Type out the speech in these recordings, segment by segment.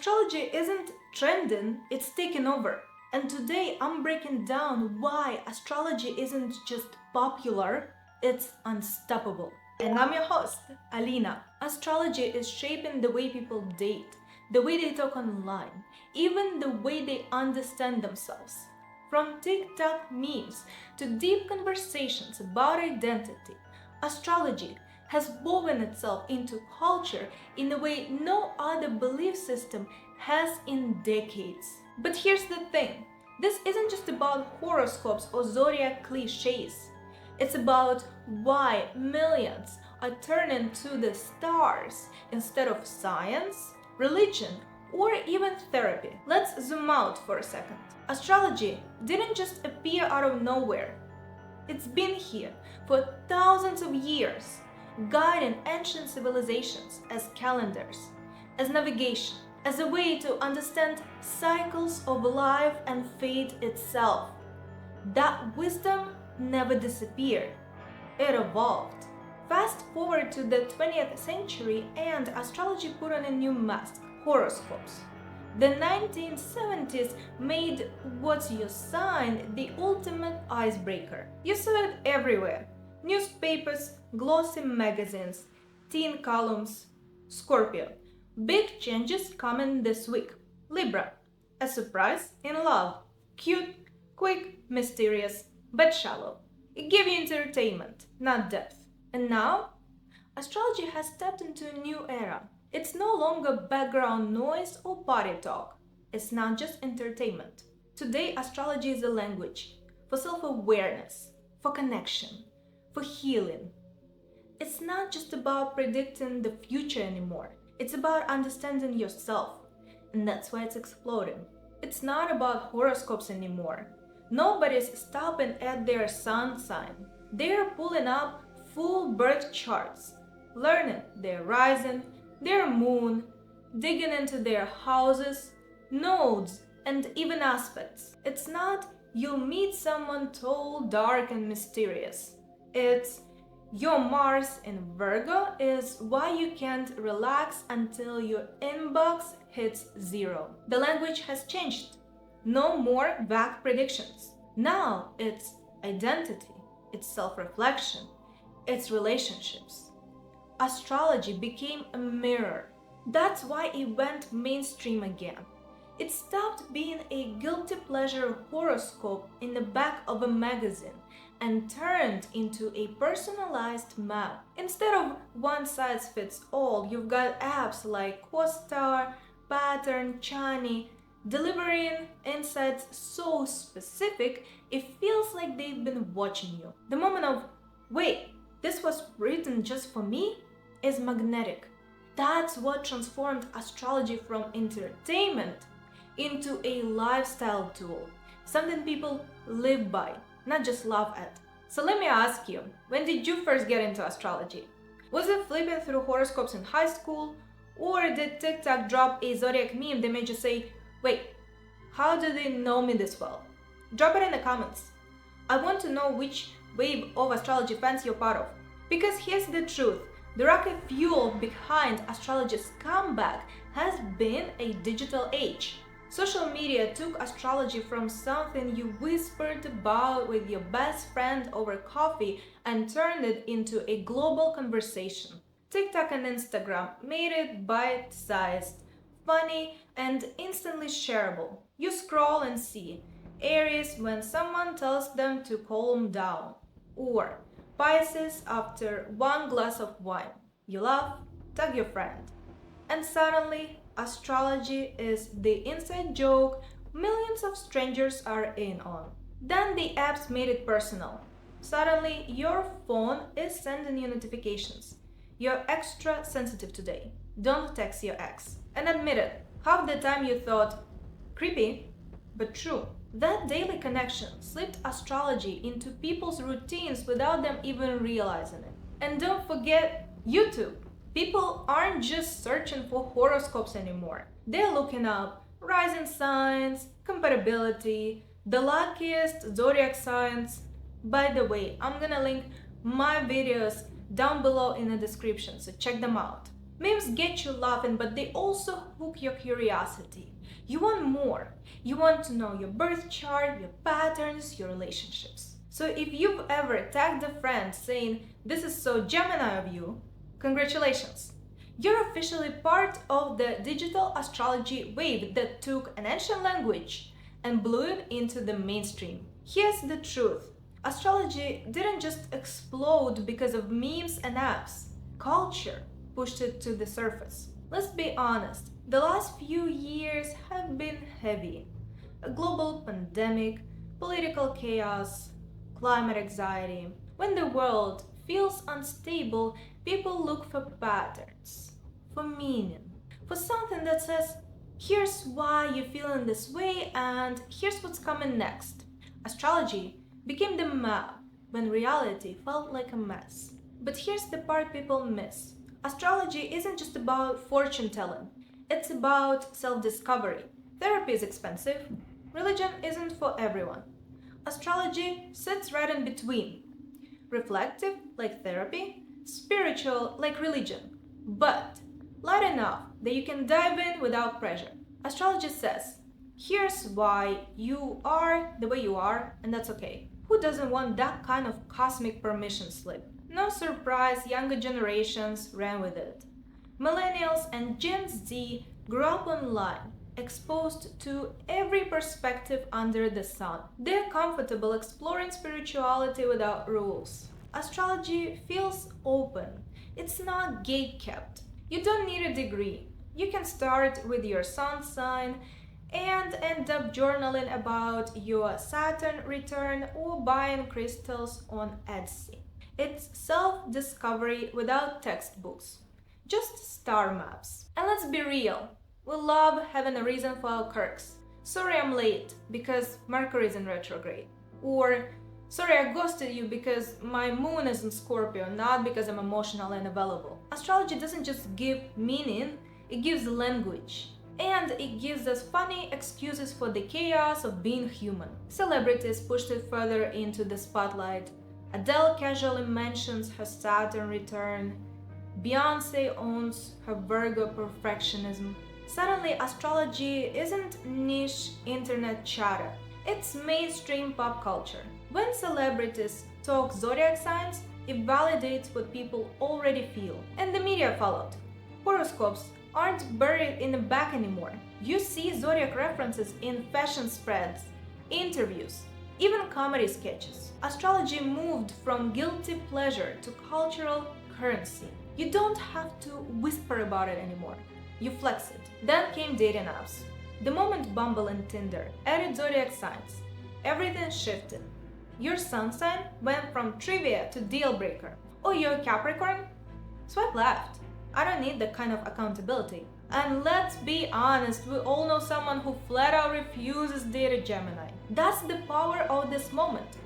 Astrology isn't trending, it's taking over. And today I'm breaking down why astrology isn't just popular, it's unstoppable. And I'm your host, Alina. Astrology is shaping the way people date, the way they talk online, even the way they understand themselves. From TikTok memes to deep conversations about identity, astrology has woven itself into culture in a way no other belief system has in decades. But here's the thing, this isn't just about horoscopes or zodiac cliches. It's about why millions are turning to the stars instead of science, religion, or even therapy. Let's zoom out for a second. Astrology didn't just appear out of nowhere. It's been here for thousands of years, guiding ancient civilizations as calendars, as navigation, as a way to understand cycles of life and fate itself. That wisdom never disappeared, it evolved. Fast forward to the 20th century and astrology put on a new mask, horoscopes. The 1970s made what's your sign the ultimate icebreaker. You saw it everywhere. Newspapers, glossy magazines, teen columns. Scorpio. Big changes coming this week. Libra. A surprise in love. Cute, quick, mysterious, but shallow. It gave you entertainment, not depth. And now, astrology has stepped into a new era. It's no longer background noise or party talk. It's not just entertainment. Today, astrology is a language for self-awareness, for connection, for healing. It's not just about predicting the future anymore. It's about understanding yourself, and that's why it's exploding. It's not about horoscopes anymore. Nobody's stopping at their sun sign. They're pulling up full birth charts, learning their rising, their moon, digging into their houses, nodes, and even aspects. It's not you'll meet someone tall, dark, and mysterious. It's your Mars in Virgo is why you can't relax until your inbox hits zero. The language has changed. No more vague predictions. Now it's identity, it's self-reflection, it's relationships. Astrology became a mirror. That's why it went mainstream again. It stopped being a guilty pleasure horoscope in the back of a magazine and turned into a personalized map. Instead of one size fits all, you've got apps like CoStar, Pattern, Chani, delivering insights so specific it feels like they've been watching you. The moment of, wait, this was written just for me, is magnetic. That's what transformed astrology from entertainment into a lifestyle tool, something people live by, not just laugh at. So let me ask you, when did you first get into astrology? Was it flipping through horoscopes in high school? Or did TikTok drop a zodiac meme that made you say, wait, how do they know me this well? Drop it in the comments. I want to know which wave of astrology fans you're part of. Because here's the truth, the rocket fuel behind astrology's comeback has been a digital age. Social media took astrology from something you whispered about with your best friend over coffee and turned it into a global conversation. TikTok and Instagram made it bite-sized, funny, and instantly shareable. You scroll and see Aries when someone tells them to calm down, or Pisces after one glass of wine. You laugh, tag your friend. And suddenly, astrology is the inside joke millions of strangers are in on. Then the apps made it personal. Suddenly, your phone is sending you notifications. You're extra sensitive today. Don't text your ex. And admit it, half the time you thought, creepy, but true. That daily connection slipped astrology into people's routines without them even realizing it. And don't forget YouTube. People aren't just searching for horoscopes anymore. They're looking up rising signs, compatibility, the luckiest zodiac signs. By the way, I'm gonna link my videos down below in the description, so check them out. Memes get you laughing, but they also hook your curiosity. You want more. You want to know your birth chart, your patterns, your relationships. So if you've ever tagged a friend saying, "This is so Gemini of you," congratulations! You're officially part of the digital astrology wave that took an ancient language and blew it into the mainstream. Here's the truth. Astrology didn't just explode because of memes and apps. Culture pushed it to the surface. Let's be honest, the last few years have been heavy. A global pandemic, political chaos, climate anxiety. When the world feels unstable, people look for patterns, for meaning, for something that says, here's why you're feeling this way and here's what's coming next. Astrology became the map when reality felt like a mess. But here's the part people miss. Astrology isn't just about fortune telling, it's about self-discovery. Therapy is expensive. Religion isn't for everyone. Astrology sits right in between. Reflective, like therapy, spiritual, like religion, but light enough that you can dive in without pressure. Astrology says, here's why you are the way you are, and that's okay. Who doesn't want that kind of cosmic permission slip? No surprise, younger generations ran with it. Millennials and Gen Z grew up online, exposed to every perspective under the sun. They're comfortable exploring spirituality without rules. Astrology feels open. It's not gate-kept. You don't need a degree. You can start with your sun sign and end up journaling about your Saturn return or buying crystals on Etsy. It's self-discovery without textbooks, just star maps. And let's be real, we love having a reason for our quirks. Sorry I'm late because Mercury is in retrograde. Or sorry I ghosted you because my moon is in Scorpio, not because I'm emotional and available. Astrology doesn't just give meaning, it gives language. And it gives us funny excuses for the chaos of being human. Celebrities pushed it further into the spotlight. Adele casually mentions her Saturn return. Beyoncé owns her Virgo perfectionism. Suddenly, astrology isn't niche internet chatter. It's mainstream pop culture. When celebrities talk zodiac signs, it validates what people already feel. And the media followed. Horoscopes aren't buried in the back anymore. You see zodiac references in fashion spreads, interviews, even comedy sketches. Astrology moved from guilty pleasure to cultural currency. You don't have to whisper about it anymore. You flex it. Then came dating apps. The moment Bumble and Tinder added zodiac signs, everything shifted. Your sun sign went from trivia to deal breaker. Oh, you're a Capricorn? Swipe left. I don't need that kind of accountability. And let's be honest, we all know someone who flat out refuses date a Gemini. That's the power of this moment.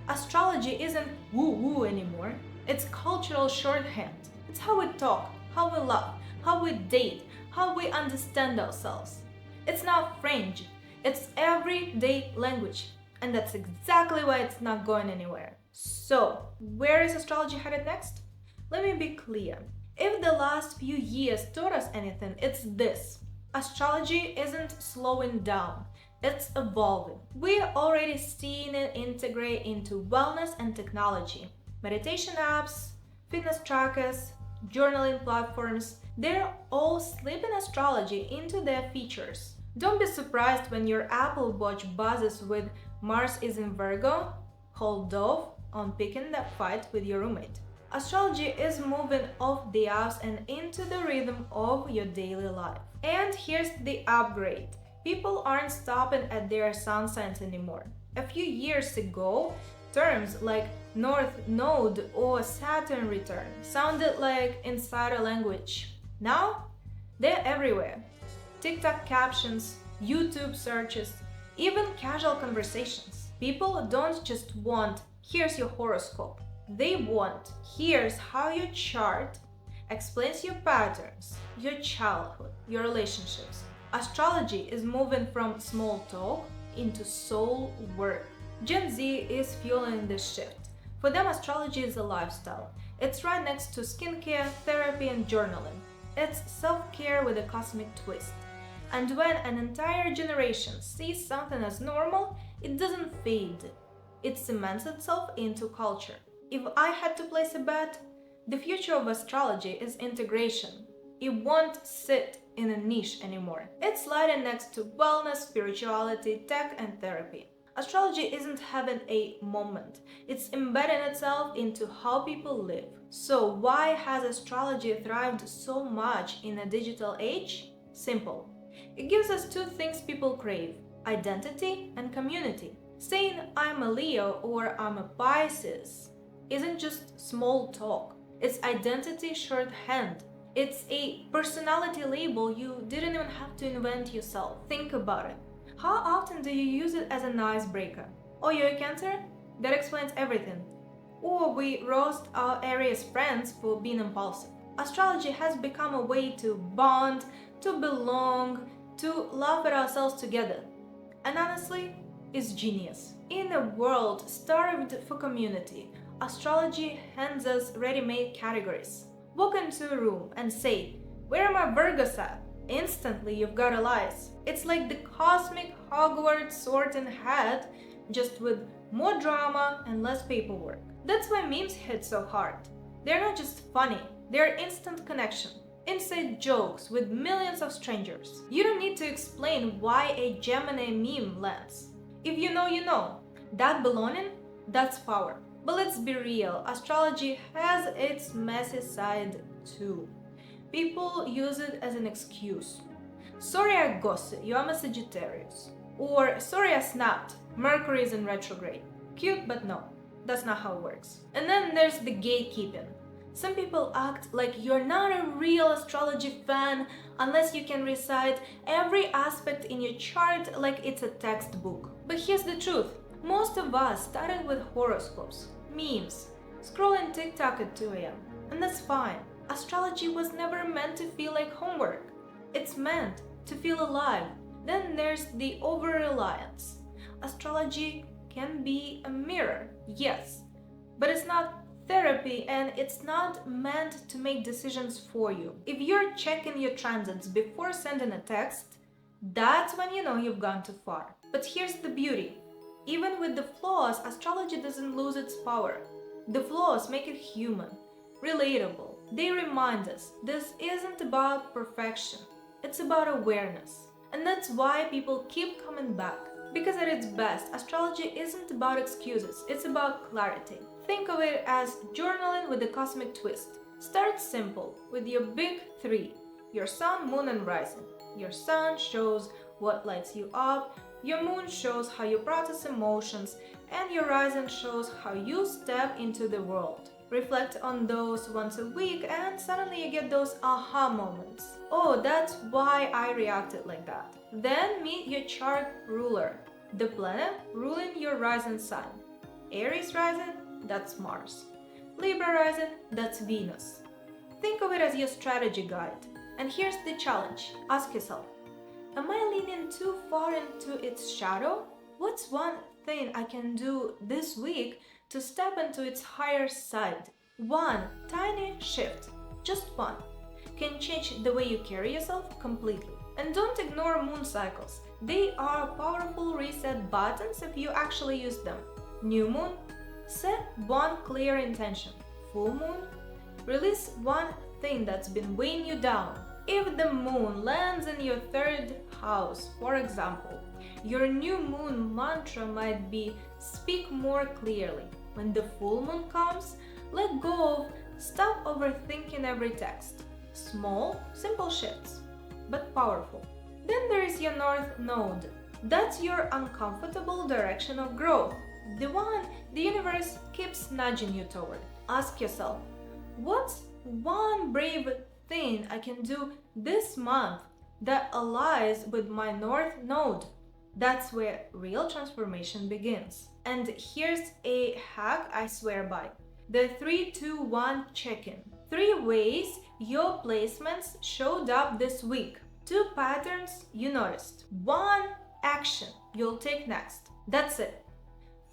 Astrology isn't woo-woo anymore. It's cultural shorthand. It's how we talk, how we love, how we date, how we understand ourselves. It's not fringe. It's everyday language. And that's exactly why it's not going anywhere. So, where is astrology headed next? Let me be clear. If the last few years taught us anything, it's this. Astrology isn't slowing down, it's evolving. We're already seeing it integrate into wellness and technology. Meditation apps, fitness trackers, journaling platforms, they're all slipping astrology into their features. Don't be surprised when your Apple Watch buzzes with Mars is in Virgo, hold off on picking that fight with your roommate. Astrology is moving off the apps and into the rhythm of your daily life. And here's the upgrade. People aren't stopping at their sun signs anymore. A few years ago, terms like North Node or Saturn return sounded like insider language. Now, they're everywhere. TikTok captions, YouTube searches, even casual conversations. People don't just want, here's your horoscope. They want, here's how your chart explains your patterns, your childhood, your relationships. Astrology is moving from small talk into soul work. Gen Z is fueling this shift. For them, astrology is a lifestyle. It's right next to skincare, therapy, and journaling. It's self-care with a cosmic twist. And when an entire generation sees something as normal, it doesn't fade. It cements itself into culture. If I had to place a bet, the future of astrology is integration. It won't sit in a niche anymore. It's sliding next to wellness, spirituality, tech, and therapy. Astrology isn't having a moment. It's embedding itself into how people live. So why has astrology thrived so much in a digital age? Simple. It gives us two things people crave: identity and community. Saying I'm a Leo or I'm a Pisces isn't just small talk. It's identity shorthand. It's a personality label you didn't even have to invent yourself. Think about it. How often do you use it as an icebreaker? Oh, you're a Cancer? That explains everything. Or we roast our Aries friends for being impulsive. Astrology has become a way to bond, to belong, to laugh at ourselves together. And honestly, it's genius. In a world starved for community, astrology hands us ready-made categories. Walk into a room and say, "Where are my Virgos at?" Instantly you've got allies. It's like the cosmic Hogwarts sorting hat, just with more drama and less paperwork. That's why memes hit so hard. They're not just funny, they're instant connection. Inside jokes with millions of strangers. You don't need to explain why a Gemini meme lands. If you know, you know. That belonging, that's power. But let's be real, astrology has its messy side too. People use it as an excuse. Sorry I ghosted you, I'm a Sagittarius. Or sorry I snapped, Mercury is in retrograde. Cute, but no, that's not how it works. And then there's the gatekeeping. Some people act like you're not a real astrology fan unless you can recite every aspect in your chart like it's a textbook. But here's the truth. Most of us started with horoscopes, memes, scrolling TikTok at 2 a.m. And that's fine. Astrology was never meant to feel like homework. It's meant to feel alive. Then there's the over-reliance. Astrology can be a mirror, yes, but it's not therapy and it's not meant to make decisions for you. If you're checking your transits before sending a text, that's when you know you've gone too far. But here's the beauty. Even with the flaws, astrology doesn't lose its power. The flaws make it human, relatable. They remind us this isn't about perfection, it's about awareness. And that's why people keep coming back. Because at its best, astrology isn't about excuses, it's about clarity. Think of it as journaling with a cosmic twist. Start simple with your big three: your sun, moon, and rising. Your sun shows what lights you up, your moon shows how you process emotions, and your rising shows how you step into the world. Reflect on those once a week and suddenly you get those aha moments. Oh, that's why I reacted like that. Then meet your chart ruler, the planet ruling your rising sign. Aries rising, that's Mars. Libra rising, that's Venus. Think of it as your strategy guide. And here's the challenge. Ask yourself, am I leaning too far into its shadow? What's one thing I can do this week to step into its higher side? One tiny shift, just one, can change the way you carry yourself completely. And don't ignore moon cycles. They are powerful reset buttons if you actually use them. New moon, set one clear intention. Full moon, release one thing that's been weighing you down. If the moon lands in your third house, for example, your new moon mantra might be speak more clearly. When the full moon comes, let go of stop overthinking every text. Small, simple shifts, but powerful. Then there is your north node. That's your uncomfortable direction of growth, the one the universe keeps nudging you toward. Ask yourself, what's one brave thing I can do this month that aligns with my north node? That's where real transformation begins. And here's a hack I swear by. The 3-2-1 check-in. 3 ways your placements showed up this week. 2 patterns you noticed. 1 action you'll take next. That's it.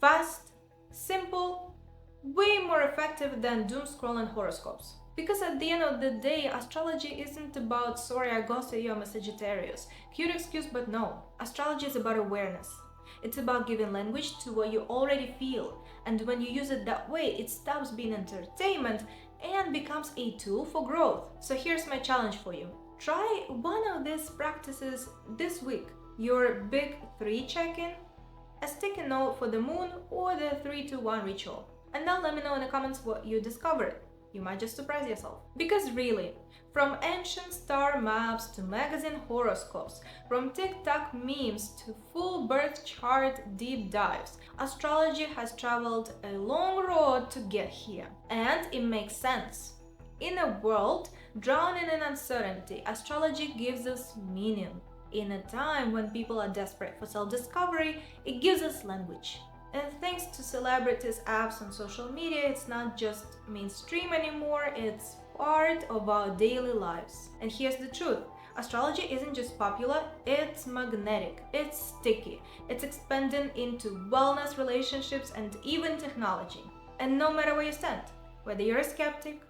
Fast, simple, way more effective than doom scrolling horoscopes. Because at the end of the day, astrology isn't about, sorry, I ghosted you, I'm a Sagittarius. Cute excuse, but no. Astrology is about awareness. It's about giving language to what you already feel. And when you use it that way, it stops being entertainment and becomes a tool for growth. So here's my challenge for you. Try one of these practices this week. Your big 3 check-in, a sticky note for the moon, or the 3-2-1 ritual. And now let me know in the comments what you discovered. You might just surprise yourself. Because really, from ancient star maps to magazine horoscopes, from TikTok memes to full birth chart deep dives, astrology has traveled a long road to get here. And it makes sense. In a world drowning in uncertainty, astrology gives us meaning. In a time when people are desperate for self-discovery, it gives us language. And thanks to celebrities, apps, and social media, it's not just mainstream anymore, it's part of our daily lives. And here's the truth. Astrology isn't just popular, it's magnetic, it's sticky, it's expanding into wellness, relationships, and even technology. And no matter where you stand, whether you're a skeptic,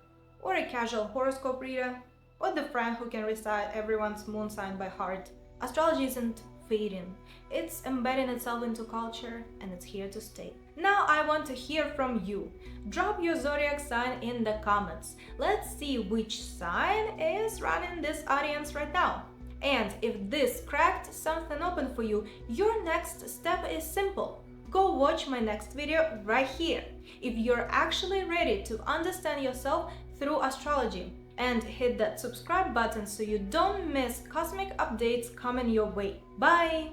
or a casual horoscope reader, or the friend who can recite everyone's moon sign by heart, astrology isn't fading. It's embedding itself into culture, and it's here to stay. Now I want to hear from you. Drop your zodiac sign in the comments. Let's see which sign is running this audience right now. And if this cracked something open for you, your next step is simple. Go watch my next video right here. If you're actually ready to understand yourself through astrology, and hit that subscribe button so you don't miss cosmic updates coming your way. Bye!